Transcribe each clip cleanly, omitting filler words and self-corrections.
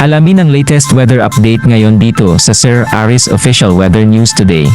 Alamin ang latest weather update ngayon dito sa Sir Aris Official Weather News Today.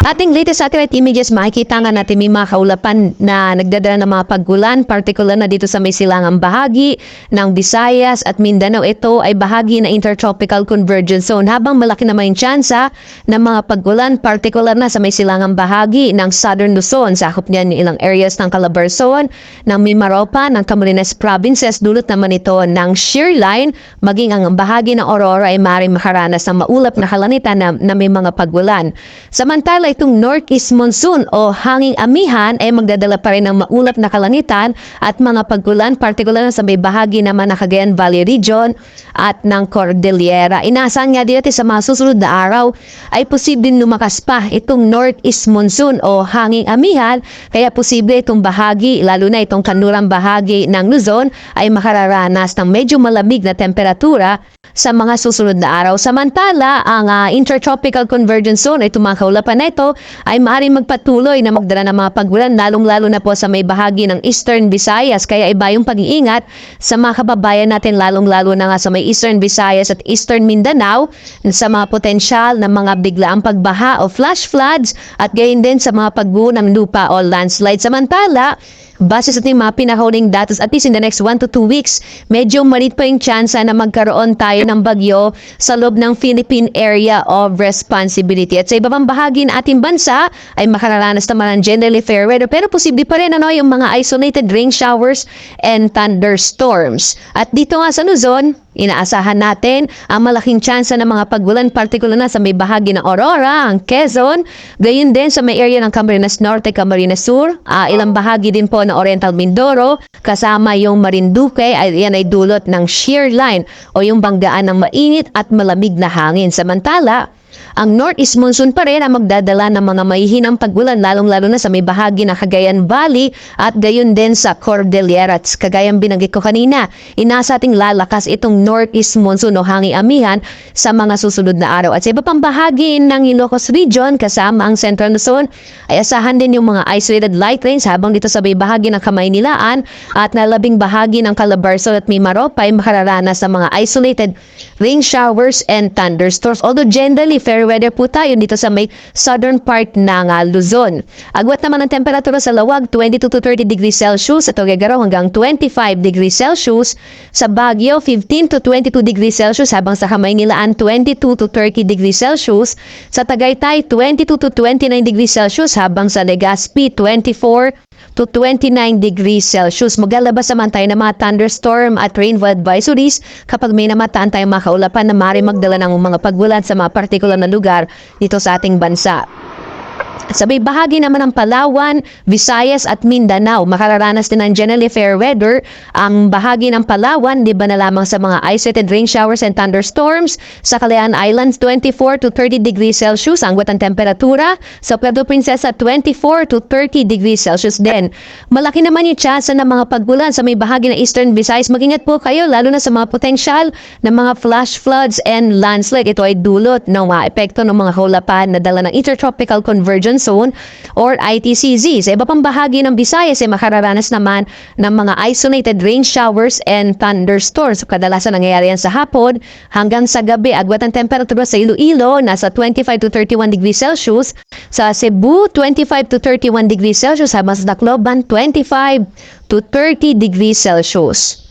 Ating latest satellite images, makikita nga natin may mga kaulapan na nagdadala ng mga pag-ulan, particular na dito sa may silangang bahagi ng Visayas at Mindanao. Ito ay bahagi na intertropical convergence zone, habang malaki naman yung tsansa ng mga pag-ulan, particular na sa may silangang bahagi ng Southern Luzon. Sakop niyan yung ilang areas ng Calabarzon, ng Mimaropa, ng Camarines Provinces. Dulot naman ito ng shear line, maging ang bahagi ng Aurora ay maaaring makaranas ng maulap na kalanitan na may mga pag-ulan. Samantala, itong northeast monsoon o hanging amihan ay magdadala pa rin ng maulap na kalanitan at mga pag-ulan, particular na sa may bahagi naman ng Cagayan Valley region at ng Cordillera. Inaasahan nga dito sa mga susunod na araw ay posibleng lumakas pa itong northeast monsoon o hanging amihan, kaya posible itong bahagi, lalo na itong kanlurang bahagi ng Luzon, ay makararanas ng medyo malamig na temperatura sa mga susunod na araw. Samantala, ang intertropical convergence zone, itong mga kaulapan na ito, ay maaaring magpatuloy na magdala ng mga pag-ulan, lalong-lalo na po sa may bahagi ng Eastern Visayas. Kaya iba yung pag-iingat sa mga kababayan natin, lalong-lalo na nga sa may Eastern Visayas at Eastern Mindanao, sa mga potensyal na mga biglaang pagbaha o flash floods, at gayon din sa mga pagguho ng lupa o landslide. Samantala, base sa ating mga pinahuling datos, at least in the next 1 to 2 weeks, medyo malit pa yung tsansa na magkaroon tayo ng bagyo sa loob ng Philippine Area of Responsibility. At sa iba pang bahagi ng ating bansa, ay makararanas naman ng generally fair weather, pero posible pa rin yung mga isolated rain showers and thunderstorms. At dito nga sa Luzon, inaasahan natin ang malaking tsansa ng mga pag-ulan, particular na sa may bahagi ng Aurora, ang Quezon, gayon din sa may area ng Camarines Norte, Camarines Sur, ilang bahagi din po ng Oriental Mindoro, kasama yung Marinduque, yan ay dulot ng shear line o yung banggaan ng mainit at malamig na hangin. Samantala, ang northeast monsoon pa rin ang magdadala ng mga mahihinang pag-ulan, lalong-lalo na sa may bahagi ng Cagayan Valley at gayon din sa Cordillera. At kagayang binanggit ko kanina, inasa ating lalakas itong northeast monsoon o hanging amihan sa mga susunod na araw. At sa iba pang bahagi ng Ilocos region, kasama ang Central Luzon, ay asahan din yung mga isolated light rains, habang dito sa may bahagi ng Kamaynilaan at nalabing bahagi ng Calabarzon at Mimaropa ay makararanas ng mga isolated rain showers and thunderstorms. Although generally fair weather po tayo dito sa may southern part ng Luzon. Agwat naman ang temperatura sa Lawag, 22 to 30 degrees Celsius, sa Tuguegarao hanggang 25 degrees Celsius, sa Baguio 15 to 22 degrees Celsius, habang sa Kamaynilaan 22 to 30 degrees Celsius, sa Tagaytay 22 to 29 degrees Celsius, habang sa Legazpi 24 to 29 degrees Celsius. Maglalabas naman tayo ng mga thunderstorm at rainfall advisories kapag may namataan tayong mga kaulapan na maaaring magdala ng mga pag-ulan sa mga partikular na lugar dito sa ating bansa. Sa may bahagi naman ng Palawan, Visayas at Mindanao, makararanas din ng generally fair weather. Ang bahagi ng Palawan, di ba na lamang sa mga isolated rain showers and thunderstorms. Sa Calayan Islands, 24 to 30 degrees Celsius ang ang temperatura. Sa Puerto Princesa, 24 to 30 degrees Celsius din. Malaki naman yung tsansa ng mga pag-ulan sa may bahagi ng Eastern Visayas. Mag-ingat po kayo, lalo na sa mga potensyal ng mga flash floods and landslide. Ito ay dulot ng mga epekto ng mga kaulapan na dala ng intertropical convergence zone or ITCZ. Sa iba pang bahagi ng Visayas ay makararanas naman ng mga isolated rain showers and thunderstorms. So, kadalasan nangyayari yan sa hapon hanggang sa gabi. Agwat ang temperatura sa Iloilo, nasa 25 to 31 degrees Celsius. Sa Cebu, 25 to 31 degrees Celsius. Habang sa Tacloban, 25 to 30 degrees Celsius.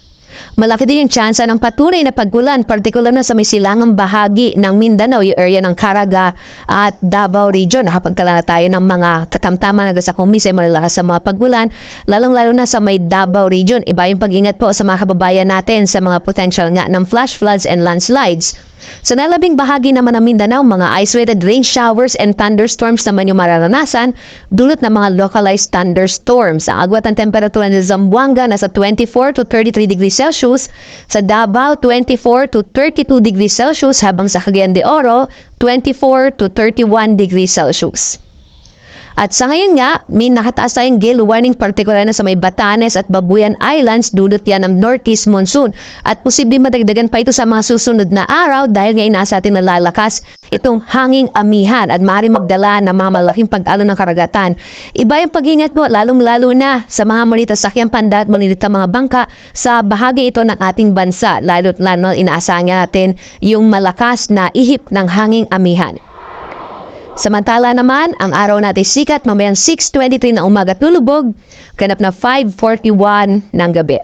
Malaki din yung tsansa ng patuloy na pag-ulan, partikular na sa may silangang bahagi ng Mindanao, yung area ng Caraga at Davao region. Nakapagtala na tayo ng mga katamtaman na sa kumisay malalakas sa mga pag-ulan, lalong-lalo na sa may Davao region. Iba yung pag-ingat po sa mga kababayan natin sa mga potential nga ng flash floods and landslides. Sa nalabing bahagi naman ng Mindanao, mga isolated rain showers and thunderstorms naman yung mararanasan, dulot ng mga localized thunderstorms. Ang agwat ng temperatura ng Zamboanga nasa 24 to 33 degrees Celsius, sa Davao 24 to 32 degrees Celsius, habang sa Cagayan de Oro 24 to 31 degrees Celsius. At sa ngayon nga, may nakataas tayong gale warning partikular na sa may Batanes at Babuyan Islands, dulot yan ng northeast monsoon. At posibleng madagdagan pa ito sa mga susunod na araw dahil ngayon nasa atin nalalakas itong hanging amihan at maaari magdala ng mga malaking pag-alo ng karagatan. Iba yung pag-ingat mo, lalong-lalo na sa mga maliliit sakyang panda at maliliit na mga bangka sa bahagi ito ng ating bansa. Lalo't lalo inaasahan natin yung malakas na ihip ng hanging amihan. Samantala naman, ang araw natin sikat mamayang 6:23 ng umaga tulubog, ganap na 5:41 ng gabi.